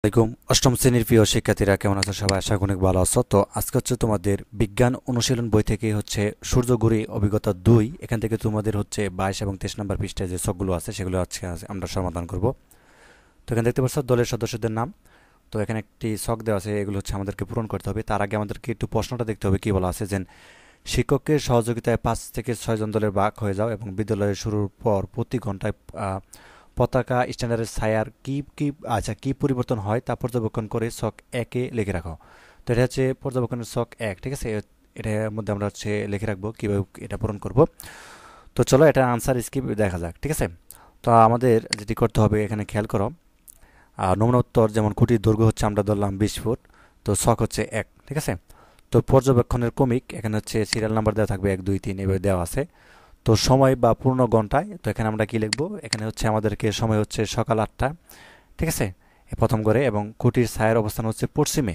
আসসালামাইকুম অষ্টম শ্রেণীর প্রিয় শিক্ষার্থীরা কেমন আছো সবাই আশা করি অনেক ভালো আছো। তো আজকে হচ্ছে তোমাদের বিজ্ঞান অনুশীলন বই থেকে হচ্ছে সূর্য ঘুরি অভিজ্ঞতা 2 এখান থেকে তোমাদের হচ্ছে 22 এবং 23 নম্বর পৃষ্ঠায় যে ছকগুলো আছে সেগুলো আজকে আমরা সমাধান করব। তো এখানে দেখতে পাচ্ছ দলের সদস্যদের নাম। তো এখানে একটি ছক দেওয়া আছে, এগুলো হচ্ছে আমাদেরকে পূরণ করতে হবে। তার আগে আমাদেরকে একটু প্রশ্নটা দেখতে হবে কি বলা আছে, যে শিক্ষকের সহযোগিতায় 5 থেকে 6 জন দলের ভাগ হয়ে যাও এবং বিদ্যালয়ের শুরুর পর প্রতি ঘন্টায় পতাকা স্ট্যান্ডার্ডের ছায়ার কি পরিবর্তন হয় তা পর্যবেক্ষণ করে ছক একে লিখে রাখো। তো এটা হচ্ছে পর্যবেক্ষণের ছক এক, ঠিক আছে। এটার মধ্যে আমরা হচ্ছে লিখে রাখবো কীভাবে এটা পূরণ করব। তো চলো এটা আনসার স্ক্রিপ্ট দেখা যাক, ঠিক আছে। তো আমাদের যেটি করতে হবে এখানে খেয়াল করো, নমুনা উত্তর যেমন খুঁটির দৈর্ঘ্য হচ্ছে আমরা ধরলাম 20 ফুট, তো ছক হচ্ছে এক, ঠিক আছে। তো পর্যবেক্ষণের ক্রমিক এখানে হচ্ছে সিরিয়াল নাম্বার দেওয়া থাকবে 1 2 3 এভাবে দেওয়া আছে। তো সময় বা পূর্ণ ঘন্টায়, তো এখানে আমরা কি লিখবো, এখানে হচ্ছে আমাদেরকে সময় হচ্ছে সকাল 8টা, ঠিক আছে, প্রথম করে, এবং খুঁটির ছায়ার অবস্থান হচ্ছে পশ্চিমে,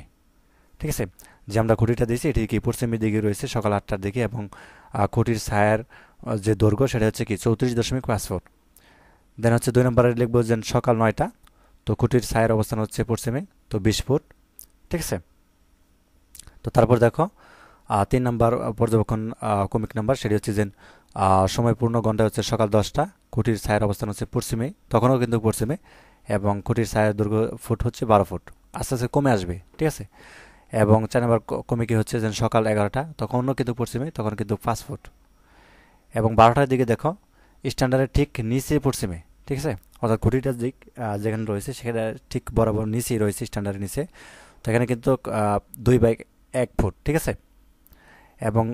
ঠিক আছে। যে আমরা খুঁটিটা দিয়েছি এটি কি পশ্চিমের দিকে রয়েছে সকাল 8টার দিকে, এবং খুঁটির ছায়ার যে দৈর্ঘ্য সেটা হচ্ছে কি 34.5 ফুট। দেন হচ্ছে 2 নম্বরে লিখবো যে সকাল 9টা, তো খুঁটির ছায়ার অবস্থান হচ্ছে পশ্চিমে, তো 20 ফুট, ঠিক আছে। তো তারপর দেখো 3 নাম্বার পর্যবেক্ষণ কমিক নাম্বার, সেটি হচ্ছে যে সময় পূর্ণ ঘন্টা হচ্ছে সকাল 10টা, খুঁটির ছায়ার অবস্থান হচ্ছে পশ্চিমে, তখনও কিন্তু পশ্চিমে, এবং খুঁটির ছায়ার দৈর্ঘ্য ফুট হচ্ছে 12 ফুট, আস্তে আস্তে কমে আসবে, ঠিক আছে। এবং 4 নম্বর কমিকে হচ্ছে যে সকাল 11টা, তখনও কিন্তু পশ্চিমে, তখন কিন্তু 5 ফুট, এবং 12টার দিকে দেখো স্ট্যান্ডার্ডের ঠিক নিচে পশ্চিমে, ঠিক আছে, অর্থাৎ খুঁটিটার দিক যেখানে রয়েছে সেখানে ঠিক বরাবর নিচেই রয়েছে স্ট্যান্ডার্ডের নিচে, তো এখানে কিন্তু 2/1 ফুট, ঠিক আছে। এবং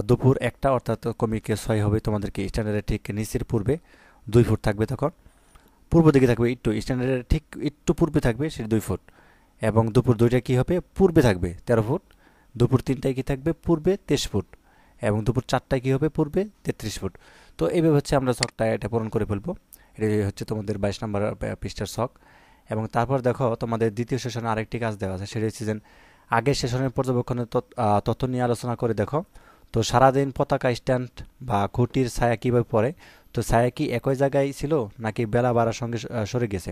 দুপুর 1টা অর্থাৎ কমিকে 6 হবে তোমাদেরকে স্ট্যান্ডার্ডের ঠিক নিচের পূর্বে 2 ফুট থাকবে, তখন পূর্ব দিকে থাকবে একটু, স্ট্যান্ডার্ডের ঠিক একটু পূর্বে থাকবে সেটি 2 ফুট। এবং দুপুর 2টা কী হবে, পূর্বে থাকবে 13 ফুট, দুপুর 3টায় কী থাকবে, পূর্বে 23 ফুট, এবং দুপুর 4টায় কী হবে, পূর্বে 33 ফুট। তো এইভাবে হচ্ছে আমরা ছকটা এটা পূরণ করে ফেলবো। এটা হচ্ছে তোমাদের 22 নম্বর পৃষ্ঠার ছক। এবং তারপর দেখো তোমাদের দ্বিতীয় সেশনে আরেকটি কাজ দেওয়া আছে, সেটা হচ্ছে যে আগের সেশনের পর্যবেক্ষণের তথ্য নিয়ে আলোচনা করে দেখো। তো সারাদিন পতাকা স্ট্যান্ড বা খুঁটির ছায়া কীভাবে পড়ে, তো ছায়া কি একই জায়গায় ছিল নাকি বেলা বাড়ার সঙ্গে সরে গেছে।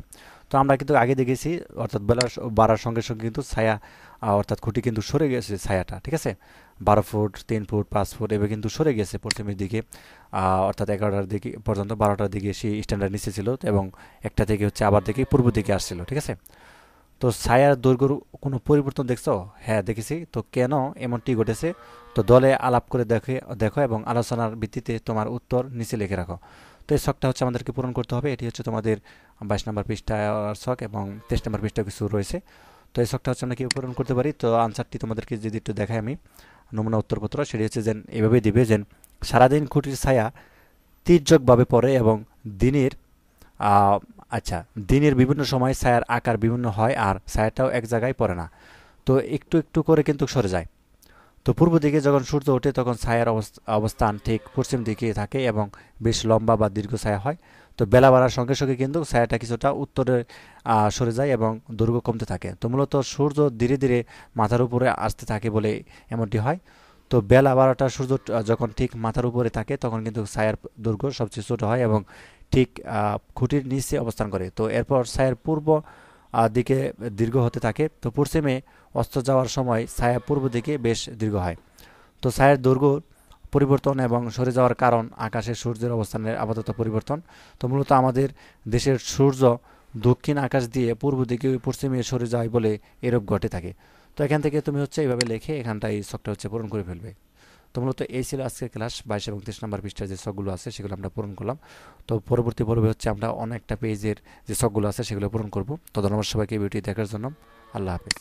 তো আমরা কিন্তু আগে দেখেছি, অর্থাৎ বেলা বাড়ার সঙ্গে সঙ্গে কিন্তু ছায়া অর্থাৎ খুঁটি কিন্তু সরে গেছে ছায়াটা, ঠিক আছে। 12 ফুট, 3 ফুট, 5 ফুট এভাবে কিন্তু সরে গেছে পশ্চিমের দিকে, অর্থাৎ 11টার দিকে পর্যন্ত, 12টার দিকে সেই স্ট্যান্ডার্ড নিচে ছিল, এবং একটা থেকে হচ্ছে আবার দিকে পূর্ব দিকে আসছিল, ঠিক আছে। তো ছায়ার দৈর্ঘ্যর কোনো পরিবর্তন দেখছো? হ্যাঁ দেখেছি। তো কেন এমনটি ঘটেছে? তো দলে আলাপ করে দেখো এবং আলোচনার ভিত্তিতে তোমার উত্তর নিচে লিখে রাখো। তো এই ছকটা হচ্ছে আমাদেরকে পূরণ করতে হবে। এটি হচ্ছে তোমাদের 22 নম্বর পৃষ্ঠার ছক, এবং 23 নম্বর পৃষ্ঠা কিছু রয়েছে। তো এই ছকটা হচ্ছে আমরা কীভাবে পূরণ করতে পারি, তো আনসারটি তোমাদেরকে যদি একটু দেখাই আমি, নমুনা উত্তরপত্র, সেটি হচ্ছে যে এভাবে দিবে যে সারাদিন খুঁটির ছায়া তির্যকভাবে পড়ে, এবং দিনের আহ, আচ্ছা, দিনের বিভিন্ন সময় ছায়ার আকার বিভিন্ন হয় আর ছায়াটাও এক জায়গায় পড়ে না, তো একটু একটু করে কিন্তু সরে যায়। তো পূর্ব দিকে যখন সূর্য ওঠে তখন ছায়ার অবস্থান ঠিক পশ্চিম দিকে থাকে এবং বেশ লম্বা বা দীর্ঘ ছায়া হয়। তো বেলা বাড়ার সঙ্গে সঙ্গে কিন্তু ছায়াটা কিছুটা উত্তরে সরে যায় এবং দৈর্ঘ্য কমতে থাকে। তো মূলত সূর্য ধীরে ধীরে মাথার উপরে আসতে থাকে বলে এমনটি হয়। তো বেলা 12টা সূর্য যখন ঠিক মাথার উপরে থাকে তখন কিন্তু ছায়ার দৈর্ঘ্য সবচেয়ে ছোট হয় এবং ঠিক খুঁটির নিচে অবস্থান করে। তো এরপর ছায়ার পূর্ব দিকে দীর্ঘ হতে থাকে। তো পশ্চিমে অস্ত যাওয়ার সময় ছায়া পূর্ব দিকে বেশ দীর্ঘ হয়। তো ছায়ার দৈর্ঘ্য পরিবর্তন এবং সরে যাওয়ার কারণ আকাশের সূর্যের অবস্থানের আপাতত পরিবর্তন। তো মূলত আমাদের দেশের সূর্য দক্ষিণ আকাশ দিয়ে পূর্ব দিকে পশ্চিমে সরে যায় বলে এরূপ ঘটে থাকে। তো এখান থেকে তুমি হচ্ছে এইভাবে লিখে এখানটা এই ছকটা হচ্ছে পূরণ করে ফেলবে। তো মূলত এই ছিল আজকের ক্লাস 22 এবং 23 নম্বর পৃষ্ঠার যে ছকগুলো আছে সেগুলো আমরা পূরণ করলাম। তো পরবর্তী পর্বে হচ্ছে আমরা অনেকটা পেজের যে ছকগুলো আছে সেগুলো পূরণ করব। তো ধন্যবাদ সবাইকে ভিডিওটি দেখার জন্য। আল্লাহ হাফেজ।